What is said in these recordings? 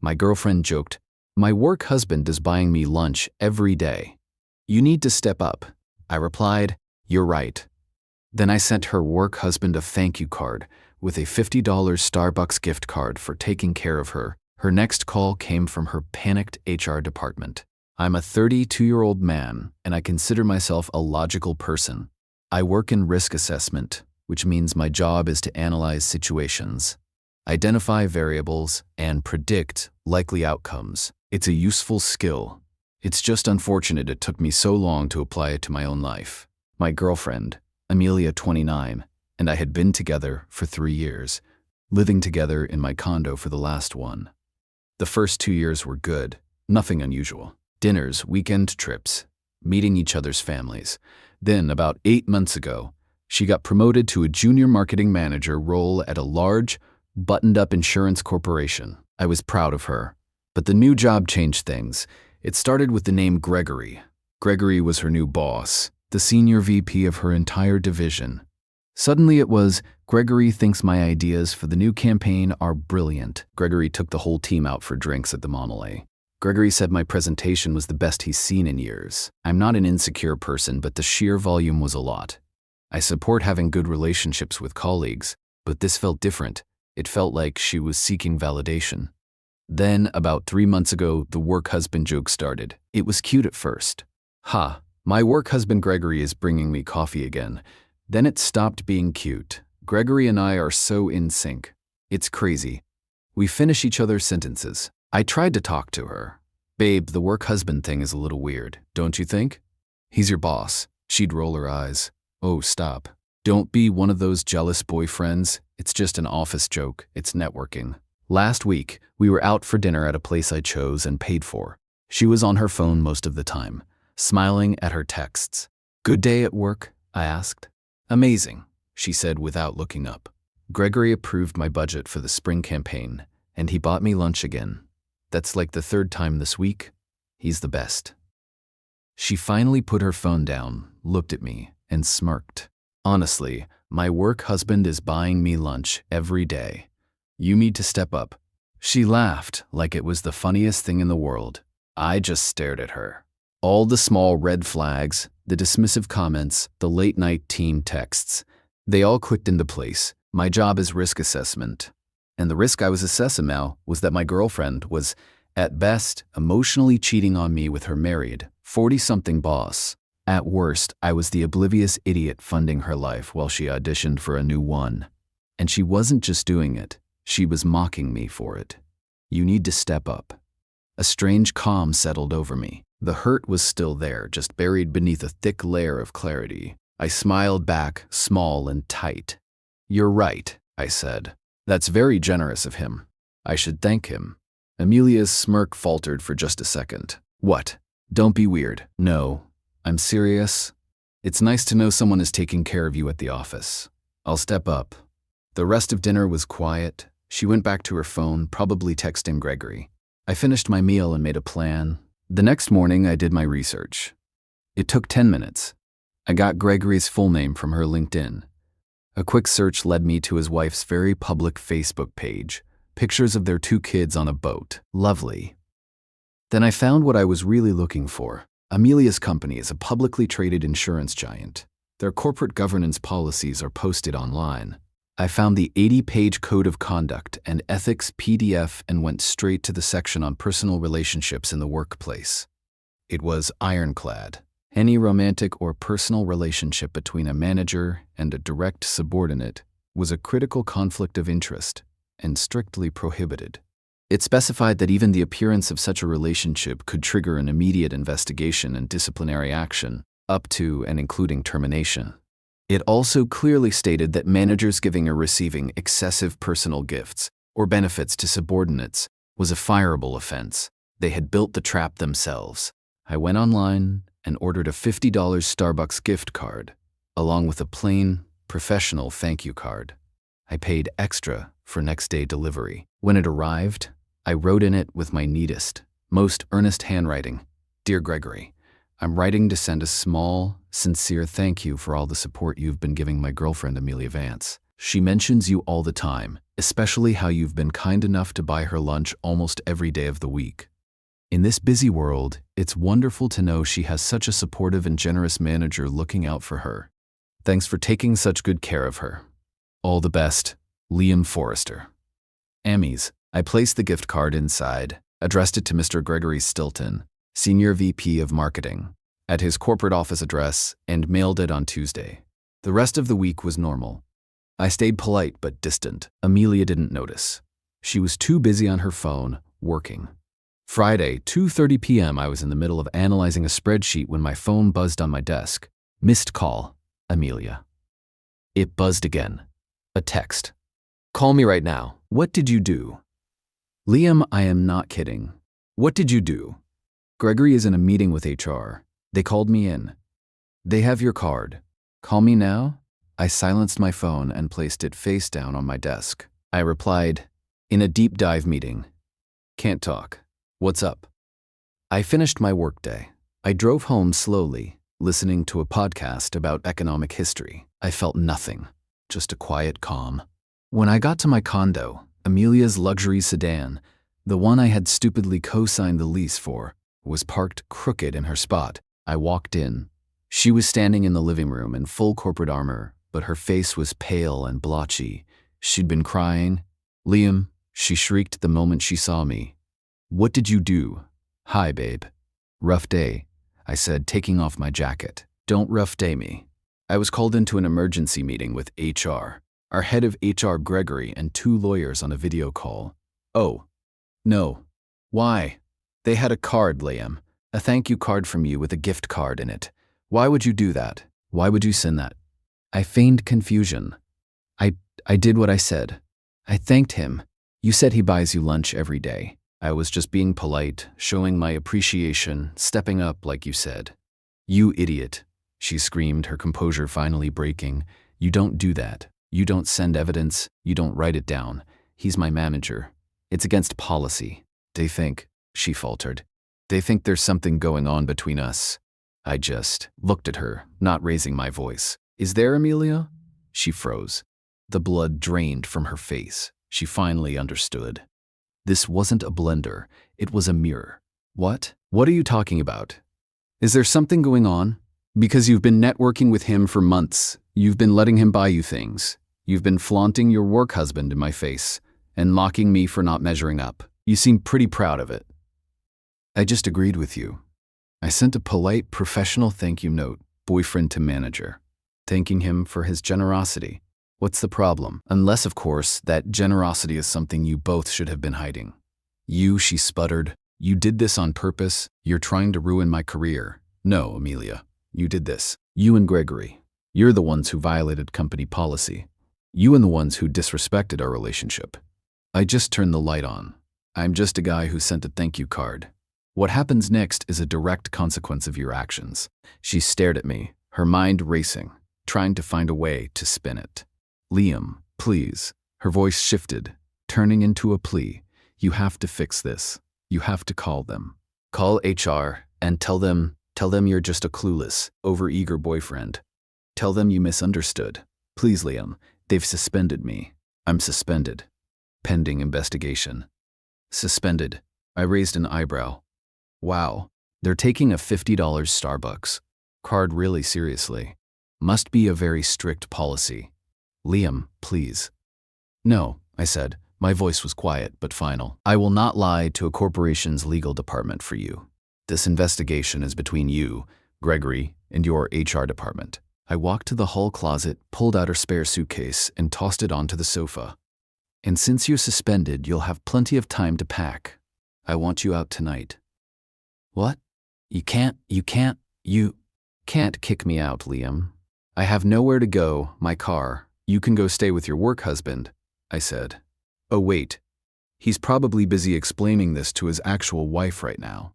My girlfriend joked, "My work husband is buying me lunch every day. You need to step up." I replied, "You're right." Then I sent her work husband a thank you card with a $50 Starbucks gift card for taking care of her. Her next call came from her panicked HR department. I'm a 32-year-old man, and I consider myself a logical person. I work in risk assessment, which means my job is to analyze situations, identify variables, and predict likely outcomes. It's a useful skill. It's just unfortunate it took me so long to apply it to my own life. My girlfriend, Amelia, 29, and I had been together for 3 years, living together in my condo for the last one. The first 2 years were good, nothing unusual. Dinners, weekend trips, meeting each other's families. Then, about 8 months ago, she got promoted to a junior marketing manager role at a large, buttoned-up insurance corporation. I was proud of her. But the new job changed things. It started with the name Gregory. Gregory was her new boss, the senior VP of her entire division. Suddenly it was, "Gregory thinks my ideas for the new campaign are brilliant." Gregory took the whole team out for drinks at the Monolay. Gregory said my presentation was the best he's seen in years. I'm not an insecure person, but the sheer volume was a lot. I support having good relationships with colleagues, but this felt different. It felt like she was seeking validation. Then, about 3 months ago, the work husband joke started. It was cute at first. "Ha, my work husband Gregory is bringing me coffee again." Then it stopped being cute. Gregory and I are so in sync. It's crazy. We finish each other's sentences. I tried to talk to her. "Babe, the work husband thing is a little weird, don't you think?" "He's your boss." She'd roll her eyes. "Oh, stop. Don't be one of those jealous boyfriends. It's just an office joke. It's networking." Last week, we were out for dinner at a place I chose and paid for. She was on her phone most of the time, smiling at her texts. "Good day at work?" I asked. "Amazing," she said without looking up. Gregory approved my budget for the spring campaign, and he bought me lunch again. That's like the 3rd time this week. He's the best. She finally put her phone down, looked at me, and smirked. "Honestly, my work husband is buying me lunch every day. You need to step up." She laughed like it was the funniest thing in the world. I just stared at her. All the small red flags, the dismissive comments, the late-night team texts, they all clicked into place. My job is risk assessment. And the risk I was assessing now was that my girlfriend was, at best, emotionally cheating on me with her married, 40-something boss. At worst, I was the oblivious idiot funding her life while she auditioned for a new one. And she wasn't just doing it, she was mocking me for it. "You need to step up." A strange calm settled over me. The hurt was still there, just buried beneath a thick layer of clarity. I smiled back, small and tight. "You're right," I said. "That's very generous of him. I should thank him." Amelia's smirk faltered for just a second. "What? Don't be weird." "No, I'm serious. It's nice to know someone is taking care of you at the office. I'll step up." The rest of dinner was quiet. She went back to her phone, probably texting Gregory. I finished my meal and made a plan. The next morning, I did my research. It took 10 minutes. I got Gregory's full name from her LinkedIn. A quick search led me to his wife's very public Facebook page, pictures of their 2 kids on a boat. Lovely. Then I found what I was really looking for. Amelia's company is a publicly traded insurance giant. Their corporate governance policies are posted online. I found the 80-page Code of Conduct and Ethics PDF and went straight to the section on personal relationships in the workplace. It was ironclad. Any romantic or personal relationship between a manager and a direct subordinate was a critical conflict of interest and strictly prohibited. It specified that even the appearance of such a relationship could trigger an immediate investigation and disciplinary action, up to and including termination. It also clearly stated that managers giving or receiving excessive personal gifts or benefits to subordinates was a fireable offense. They had built the trap themselves. I went online and ordered a $50 Starbucks gift card, along with a plain, professional thank you card. I paid extra for next-day delivery. When it arrived, I wrote in it with my neatest, most earnest handwriting, "Dear Gregory, I'm writing to send a small, sincere thank you for all the support you've been giving my girlfriend Amelia Vance. She mentions you all the time, especially how you've been kind enough to buy her lunch almost every day of the week. In this busy world, it's wonderful to know she has such a supportive and generous manager looking out for her. Thanks for taking such good care of her. All the best, Liam Forrester. Emmys. I placed the gift card inside, addressed it to Mr. Gregory Stilton, Senior VP of Marketing, at his corporate office address, and mailed it on Tuesday. The rest of the week was normal. I stayed polite but distant. Amelia didn't notice. She was too busy on her phone, working. Friday, 2:30 p.m. I was in the middle of analyzing a spreadsheet when my phone buzzed on my desk. Missed call, Amelia. It buzzed again. A text. Call me right now. What did you do? Liam, I am not kidding. What did you do? Gregory is in a meeting with HR. They called me in. They have your card. Call me now? I silenced my phone and placed it face down on my desk. I replied, in a deep dive meeting. Can't talk. What's up? I finished my workday. I drove home slowly, listening to a podcast about economic history. I felt nothing, just a quiet calm. When I got to my condo, Amelia's luxury sedan, the one I had stupidly co-signed the lease for, was parked crooked in her spot. I walked in. She was standing in the living room in full corporate armor, but her face was pale and blotchy. She'd been crying. Liam, she shrieked the moment she saw me. What did you do? Hi, babe. Rough day, I said, taking off my jacket. Don't rough day me. I was called into an emergency meeting with HR. Our head of HR, Gregory, and 2 lawyers on a video call. Oh, no. Why? They had a card, Liam. A thank you card from you with a gift card in it. Why would you do that? Why would you send that? I feigned confusion. I did what I said. I thanked him. You said he buys you lunch every day. I was just being polite, showing my appreciation, stepping up like you said. You idiot, she screamed, her composure finally breaking. You don't do that. You don't send evidence. You don't write it down. He's my manager. It's against policy. They think, she faltered. They think there's something going on between us. I just looked at her, not raising my voice. Is there, Amelia? She froze. The blood drained from her face. She finally understood. This wasn't a blender. It was a mirror. What? What are you talking about? Is there something going on? Because you've been networking with him for months. You've been letting him buy you things. You've been flaunting your work husband in my face and mocking me for not measuring up. You seem pretty proud of it. I just agreed with you. I sent a polite, professional thank you note, boyfriend to manager, thanking him for his generosity. What's the problem? Unless, of course, that generosity is something you both should have been hiding. You, she sputtered, you did this on purpose. You're trying to ruin my career. No, Amelia, you did this. You and Gregory. You're the ones who violated company policy. You and the ones who disrespected our relationship. I just turned the light on. I'm just a guy who sent a thank you card. What happens next is a direct consequence of your actions. She stared at me, her mind racing, trying to find a way to spin it. Liam, please. Her voice shifted, turning into a plea. You have to fix this. You have to call them. Call HR and tell them you're just a clueless, overeager boyfriend. Tell them you misunderstood. Please, Liam, they've suspended me. I'm suspended. Pending investigation. Suspended. I raised an eyebrow. Wow, they're taking a $50 Starbucks card really seriously. Must be a very strict policy. Liam, please. No, I said. My voice was quiet but final. I will not lie to a corporation's legal department for you. This investigation is between you, Gregory, and your HR department. I walked to the hall closet, pulled out her spare suitcase, and tossed it onto the sofa. And since you're suspended, you'll have plenty of time to pack. I want you out tonight. What? You can't kick me out, Liam. I have nowhere to go, my car. You can go stay with your work husband, I said. Oh wait, he's probably busy explaining this to his actual wife right now.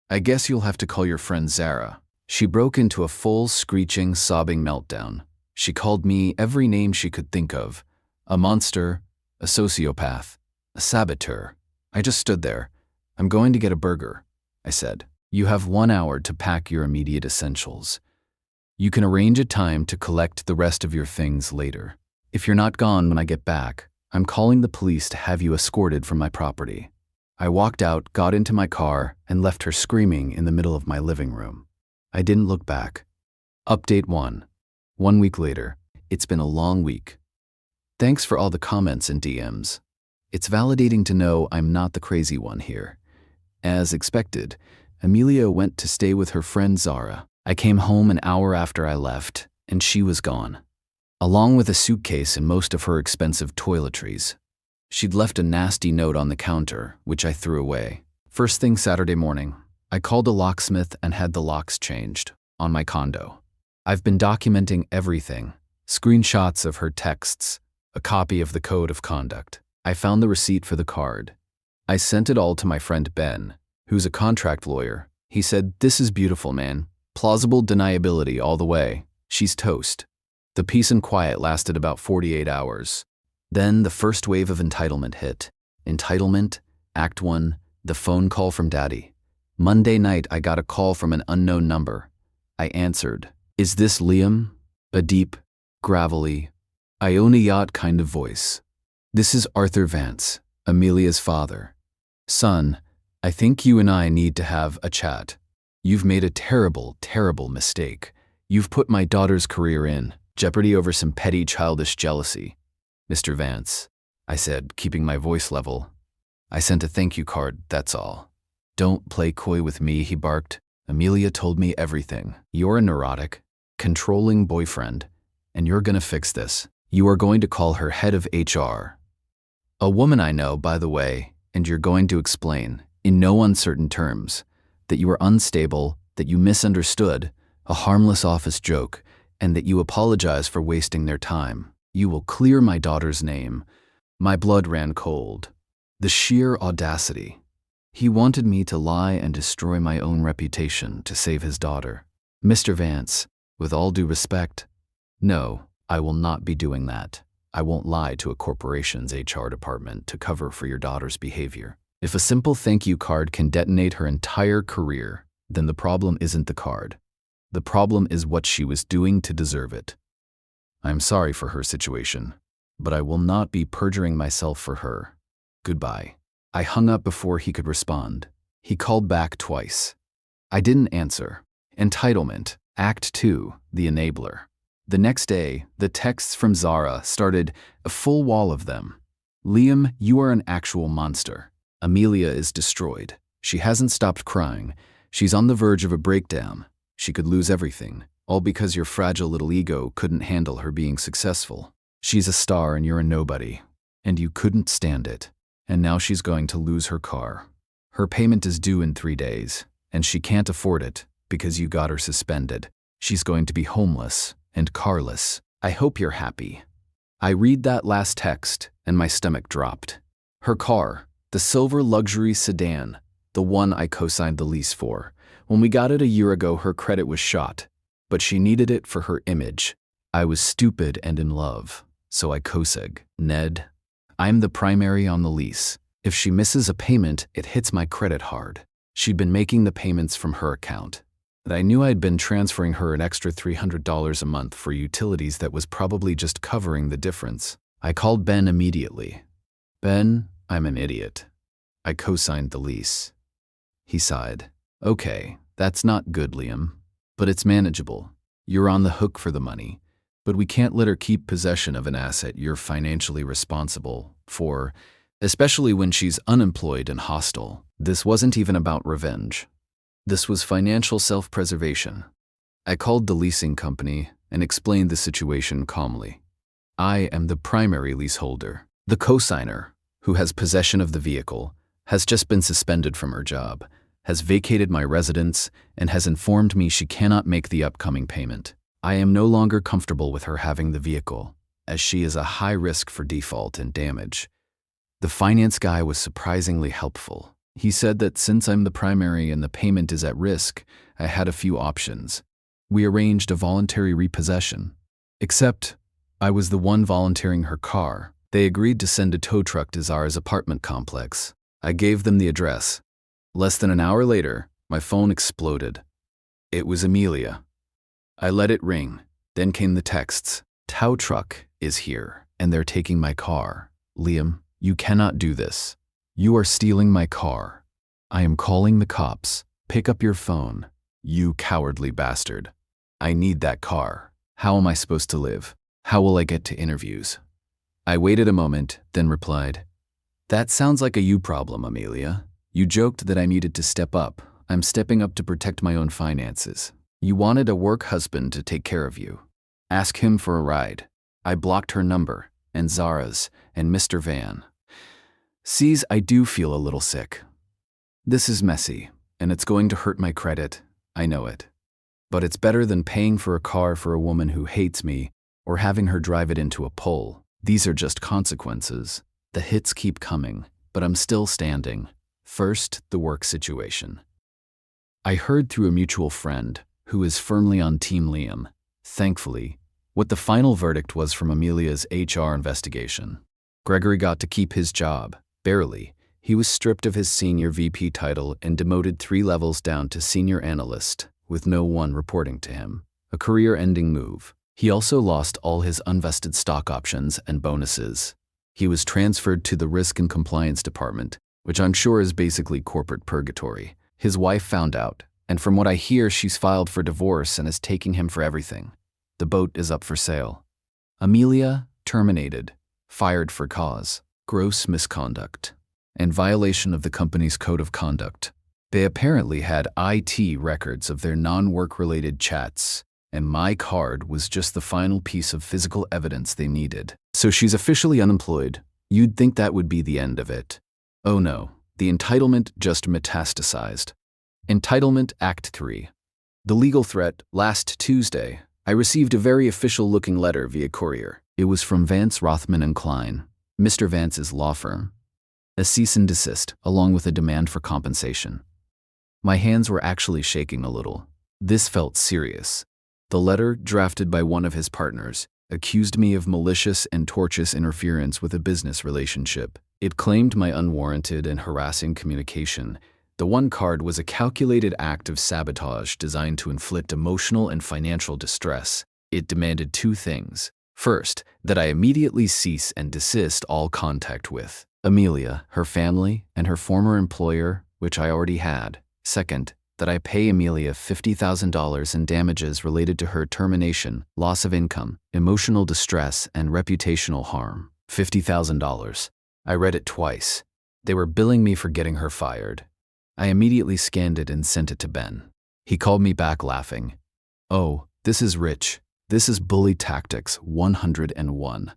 I guess you'll have to call your friend Zara. She broke into a full, screeching, sobbing meltdown. She called me every name she could think of. A monster, a sociopath, a saboteur. I just stood there. I'm going to get a burger, I said. You have 1 hour to pack your immediate essentials. You can arrange a time to collect the rest of your things later. If you're not gone when I get back, I'm calling the police to have you escorted from my property. I walked out, got into my car, and left her screaming in the middle of my living room. I didn't look back. Update 1. 1 week later. It's been a long week. Thanks for all the comments and DMs. It's validating to know I'm not the crazy one here. As expected, Amelia went to stay with her friend Zara. I came home an hour after I left, and she was gone, along with a suitcase and most of her expensive toiletries. She'd left a nasty note on the counter, which I threw away. First thing Saturday morning, I called a locksmith and had the locks changed on my condo. I've been documenting everything, screenshots of her texts, a copy of the code of conduct. I found the receipt for the card. I sent it all to my friend Ben, who's a contract lawyer. He said, "This is beautiful, man. Plausible deniability all the way. She's toast." The peace and quiet lasted about 48 hours. Then the first wave of entitlement hit. Entitlement, Act 1, the phone call from Daddy. Monday night, I got a call from an unknown number. I answered. "Is this Liam?" A deep, gravelly, I own a yacht kind of voice. "This is Arthur Vance, Amelia's father. Son, I think you and I need to have a chat. You've made a terrible, terrible mistake. You've put my daughter's career in jeopardy over some petty childish jealousy." "Mr. Vance," I said, keeping my voice level. "I sent a thank you card, that's all." "Don't play coy with me," he barked. "Amelia told me everything. You're a neurotic, controlling boyfriend, and you're gonna fix this. You are going to call her head of HR. A woman I know, by the way, and you're going to explain, in no uncertain terms, that you were unstable, that you misunderstood, a harmless office joke, and that you apologize for wasting their time. You will clear my daughter's name." My blood ran cold. The sheer audacity. He wanted me to lie and destroy my own reputation to save his daughter. "Mr. Vance, with all due respect, no, I will not be doing that. I won't lie to a corporation's HR department to cover for your daughter's behavior. If a simple thank you card can detonate her entire career, then the problem isn't the card. The problem is what she was doing to deserve it. I'm sorry for her situation, but I will not be perjuring myself for her. Goodbye." I hung up before he could respond. He called back twice. I didn't answer. Entitlement, Act 2, the enabler. The next day, the texts from Zara started, a full wall of them. "Liam, you are an actual monster. Amelia is destroyed. She hasn't stopped crying. She's on the verge of a breakdown. She could lose everything, all because your fragile little ego couldn't handle her being successful. She's a star and you're a nobody, and you couldn't stand it. And now she's going to lose her car. Her payment is due in 3 days, and she can't afford it because you got her suspended. She's going to be homeless and carless. I hope you're happy." I read that last text, and my stomach dropped. Her car, the silver luxury sedan, the one I co-signed the lease for. When we got it a year ago, her credit was shot, but she needed it for her image. I was stupid and in love, so I co-sig. Ned, I'm the primary on the lease. If she misses a payment, it hits my credit hard. She'd been making the payments from her account. And I knew I'd been transferring her an extra $300 a month for utilities that was probably just covering the difference. I called Ben immediately. "Ben, I'm an idiot. I co-signed the lease." He sighed. "Okay, that's not good, Liam, but it's manageable. You're on the hook for the money, but we can't let her keep possession of an asset you're financially responsible for, especially when she's unemployed and hostile." This wasn't even about revenge. This was financial self-preservation. I called the leasing company and explained the situation calmly. I am the primary leaseholder. The co-signer, who has possession of the vehicle, has just been suspended from her job, has vacated my residence, and has informed me she cannot make the upcoming payment. I am no longer comfortable with her having the vehicle, as she is a high risk for default and damage. The finance guy was surprisingly helpful. He said that since I'm the primary and the payment is at risk, I had a few options. We arranged a voluntary repossession. Except, I was the one volunteering her car. They agreed to send a tow truck to Zara's apartment complex. I gave them the address. Less than an hour later, my phone exploded. It was Amelia. I let it ring. Then came the texts. "Tow truck is here." and they're taking my car. Liam, you cannot do this. You are stealing my car. I am calling the cops. Pick up your phone. You cowardly bastard. I need that car. How am I supposed to live? How will I get to interviews? I waited a moment, then replied, That sounds like a you problem, Amelia. You joked that I needed to step up. I'm stepping up to protect my own finances. You wanted a work husband to take care of you. Ask him for a ride. I blocked her number, and Zara's, and Mr. Van. Sees, I do feel a little sick. This is messy, and it's going to hurt my credit. I know it. But it's better than paying for a car for a woman who hates me or having her drive it into a pole. These are just consequences. The hits keep coming, but I'm still standing. First, the work situation. I heard through a mutual friend, who is firmly on Team Liam, thankfully, what the final verdict was from Amelia's HR investigation. Gregory got to keep his job, barely. He was stripped of his senior VP title and demoted 3 levels down to senior analyst, with no one reporting to him. A career-ending move. He also lost all his unvested stock options and bonuses. He was transferred to the Risk and Compliance Department, which I'm sure is basically corporate purgatory. His wife found out, and from what I hear, she's filed for divorce and is taking him for everything. The boat is up for sale. Amelia, terminated, fired for cause, gross misconduct, and violation of the company's code of conduct. They apparently had IT records of their non-work-related chats, and my card was just the final piece of physical evidence they needed. So she's officially unemployed. You'd think that would be the end of it. Oh no, the entitlement just metastasized. Entitlement Act 3. The legal threat. Last Tuesday, I received a very official-looking letter via courier. It was from Vance Rothman and Klein, Mr. Vance's law firm. A cease and desist, along with a demand for compensation. My hands were actually shaking a little. This felt serious. The letter, drafted by one of his partners, accused me of malicious and tortious interference with a business relationship. It claimed my unwarranted and harassing communication. The one card was a calculated act of sabotage designed to inflict emotional and financial distress. It demanded 2 things. First, that I immediately cease and desist all contact with Amelia, her family, and her former employer, which I already had. Second, that I pay Amelia $50,000 in damages related to her termination, loss of income, emotional distress, and reputational harm. $50,000. I read it twice. They were billing me for getting her fired. I immediately scanned it and sent it to Ben. He called me back laughing. Oh, this is rich. This is bully tactics 101.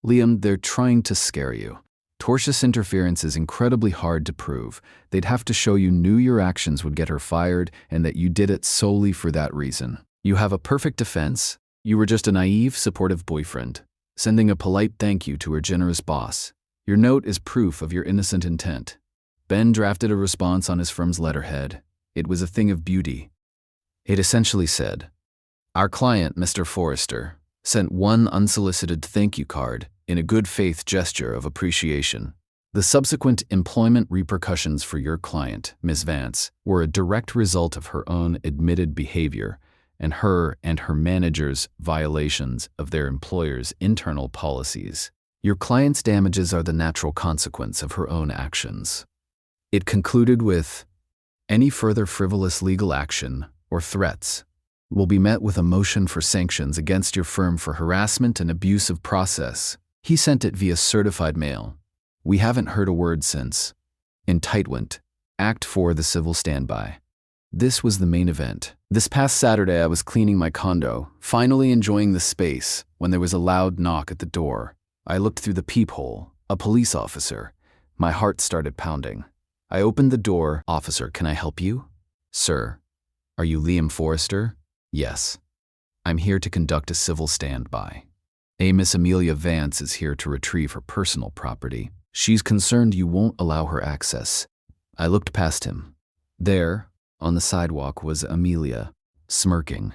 Liam, they're trying to scare you. Tortious interference is incredibly hard to prove. They'd have to show you knew your actions would get her fired and that you did it solely for that reason. You have a perfect defense. You were just a naive, supportive boyfriend, sending a polite thank you to her generous boss. Your note is proof of your innocent intent. Ben drafted a response on his firm's letterhead. It was a thing of beauty. It essentially said, Our client, Mr. Forrester, sent one unsolicited thank you card in a good faith gesture of appreciation. The subsequent employment repercussions for your client, Ms. Vance, were a direct result of her own admitted behavior and her manager's violations of their employer's internal policies. Your client's damages are the natural consequence of her own actions. It concluded with, any further frivolous legal action or threats will be met with a motion for sanctions against your firm for harassment and abuse of process. He sent it via certified mail. We haven't heard a word since. Entitlement, Act 4, the civil standby. This was the main event. This past Saturday, I was cleaning my condo, finally enjoying the space, when there was a loud knock at the door. I looked through the peephole. A police officer. My heart started pounding. I opened the door. Officer, can I help you? Sir, are you Liam Forrester? Yes. I'm here to conduct a civil standby. Miss Amelia Vance is here to retrieve her personal property. She's concerned you won't allow her access. I looked past him. There, on the sidewalk, was Amelia, smirking.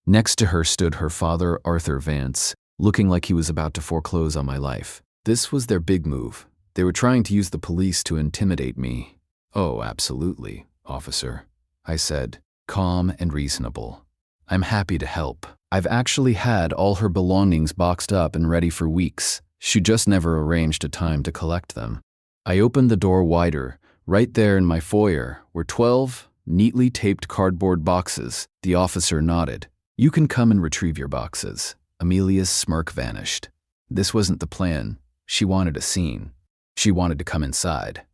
Next to her stood her father, Arthur Vance, looking like he was about to foreclose on my life. This was their big move. They were trying to use the police to intimidate me. Oh, absolutely, officer, I said, calm and reasonable. I'm happy to help. I've actually had all her belongings boxed up and ready for weeks. She just never arranged a time to collect them. I opened the door wider. Right there in my foyer were 12 neatly taped cardboard boxes. The officer nodded. "You can come and retrieve your boxes." Amelia's smirk vanished. This wasn't the plan. She wanted a scene. She wanted to come inside.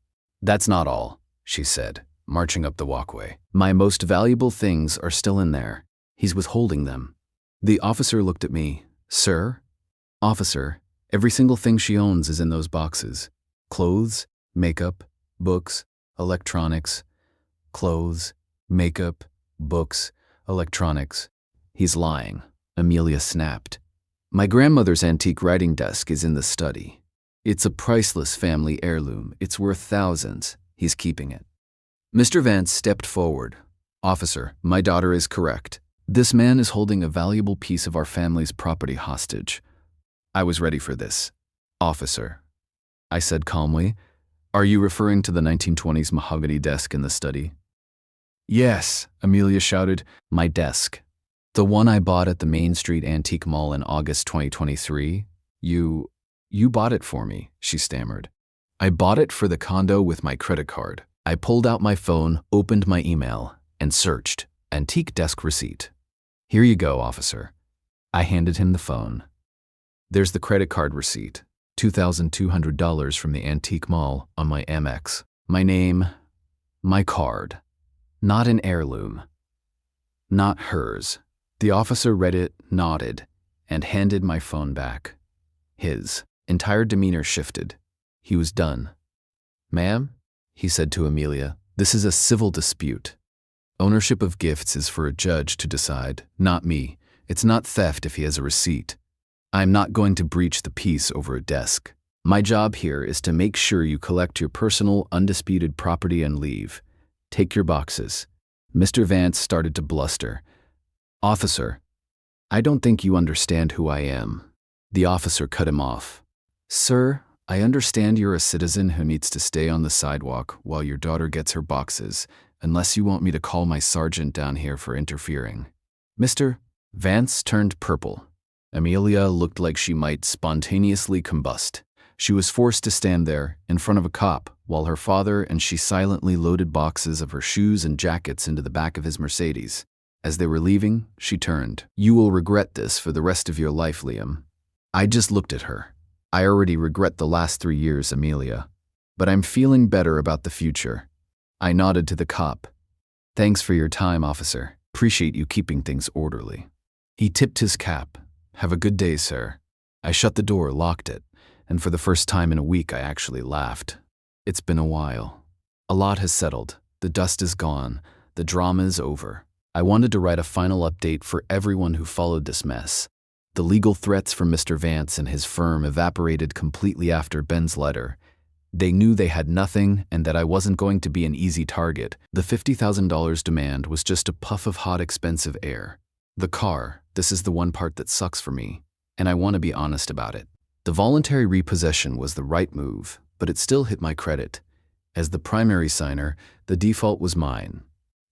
"That's not all," she said, marching up the walkway. "My most valuable things are still in there." He was holding them. The officer looked at me. "Sir?" "Officer, every single thing she owns is in those boxes. Clothes, makeup, books, electronics. Clothes, makeup, books, electronics." "He's lying," Amelia snapped. "My grandmother's antique writing desk is in the study. It's a priceless family heirloom. It's worth thousands. He's keeping it." Mr. Vance stepped forward. "Officer, my daughter is correct. This man is holding a valuable piece of our family's property hostage." I was ready for this. "Officer," I said calmly, "are you referring to the 1920s mahogany desk in the study?" "Yes," Amelia shouted. "My desk. The one I bought at the Main Street Antique Mall in August 2023. You bought it for me," she stammered. "I bought it for the condo with my credit card." I pulled out my phone, opened my email, and searched antique desk receipt. "Here you go, officer." I handed him the phone. "There's the credit card receipt. $2,200 from the antique mall on my Amex. My name, my card. Not an heirloom. Not hers." The officer read it, nodded, and handed my phone back. His entire demeanor shifted. He was done. "Ma'am," he said to Amelia, "this is a civil dispute. Ownership of gifts is for a judge to decide, not me. It's not theft if he has a receipt. I'm not going to breach the peace over a desk. My job here is to make sure you collect your personal, undisputed property and leave. Take your boxes." Mr. Vance started to bluster. "Officer, I don't think you understand who I am." The officer cut him off. "Sir, I understand you're a citizen who needs to stay on the sidewalk while your daughter gets her boxes, unless you want me to call my sergeant down here for interfering." Mr. Vance turned purple. Amelia looked like she might spontaneously combust. She was forced to stand there, in front of a cop, while her father and she silently loaded boxes of her shoes and jackets into the back of his Mercedes. As they were leaving, she turned. "You will regret this for the rest of your life, Liam." I just looked at her. "I already regret the last 3 years, Amelia. But I'm feeling better about the future." I nodded to the cop. "Thanks for your time, officer. Appreciate you keeping things orderly." He tipped his cap. "Have a good day, sir." I shut the door, locked it, and for the first time in a week I actually laughed. It's been a while. A lot has settled. The dust is gone. The drama is over. I wanted to write a final update for everyone who followed this mess. The legal threats from Mr. Vance and his firm evaporated completely after Ben's letter. They knew they had nothing and that I wasn't going to be an easy target. The $50,000 demand was just a puff of hot, expensive air. The car, this is the one part that sucks for me, and I want to be honest about it. The voluntary repossession was the right move, but it still hit my credit. As the primary signer, the default was mine.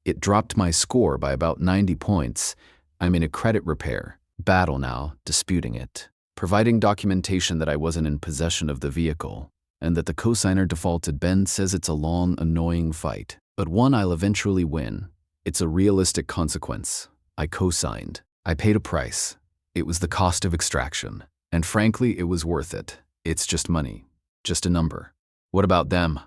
It dropped my score by about 90 points. I'm in a credit repair battle now, disputing it, providing documentation that I wasn't in possession of the vehicle, and that the cosigner defaulted. Ben says it's a long, annoying fight, but one I'll eventually win. It's a realistic consequence. I co-signed. I paid a price. It was the cost of extraction. And frankly, it was worth it. It's just money. Just a number. What about them?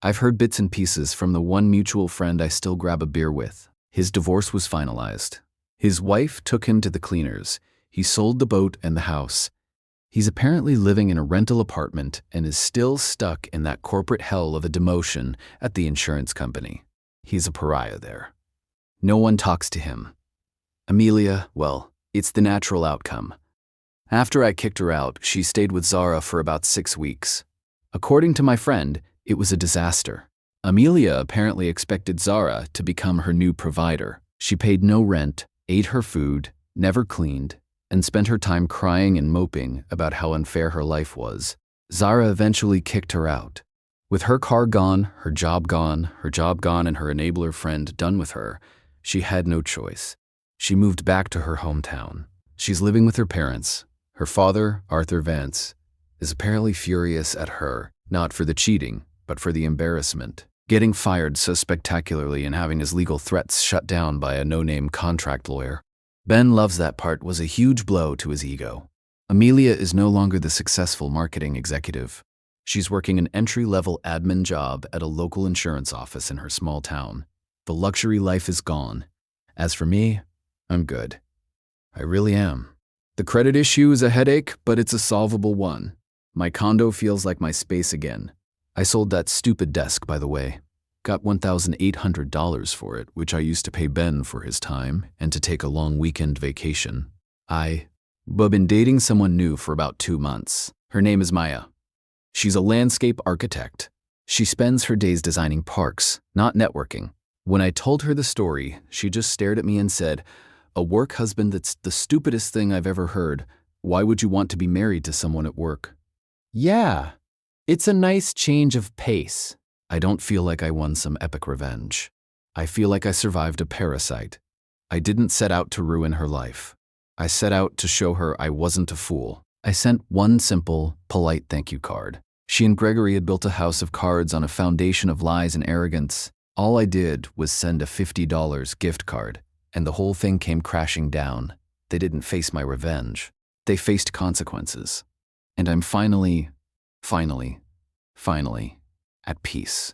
I've heard bits and pieces from the one mutual friend I still grab a beer with. His divorce was finalized. His wife took him to the cleaners. He sold the boat and the house. He's apparently living in a rental apartment and is still stuck in that corporate hell of a demotion at the insurance company. He's a pariah there. No one talks to him. Amelia, well, it's the natural outcome. After I kicked her out, she stayed with Zara for about 6 weeks. According to my friend, it was a disaster. Amelia apparently expected Zara to become her new provider. She paid no rent, ate her food, never cleaned, and spent her time crying and moping about how unfair her life was. Zara eventually kicked her out. With her car gone, her job gone, and her enabler friend done with her, she had no choice. She moved back to her hometown. She's living with her parents, her father, Arthur Vance, is apparently furious at her, not for the cheating, but for the embarrassment. Getting fired so spectacularly and having his legal threats shut down by a no-name contract lawyer. Ben loves that part was a huge blow to his ego. Amelia is no longer the successful marketing executive. She's working an entry-level admin job at a local insurance office in her small town. The luxury life is gone. As for me, I'm good. I really am. The credit issue is a headache, but it's a solvable one. My condo feels like my space again. I sold that stupid desk, by the way. Got $1,800 for it, which I used to pay Ben for his time and to take a long weekend vacation. I've been dating someone new for about 2 months. Her name is Maya. She's a landscape architect. She spends her days designing parks, not networking. When I told her the story, she just stared at me and said, "A work husband, that's the stupidest thing I've ever heard. Why would you want to be married to someone at work?" Yeah, it's a nice change of pace. I don't feel like I won some epic revenge. I feel like I survived a parasite. I didn't set out to ruin her life. I set out to show her I wasn't a fool. I sent one simple, polite thank you card. She and Gregory had built a house of cards on a foundation of lies and arrogance. All I did was send a $50 gift card, and the whole thing came crashing down. They didn't face my revenge. They faced consequences. And I'm finally at peace.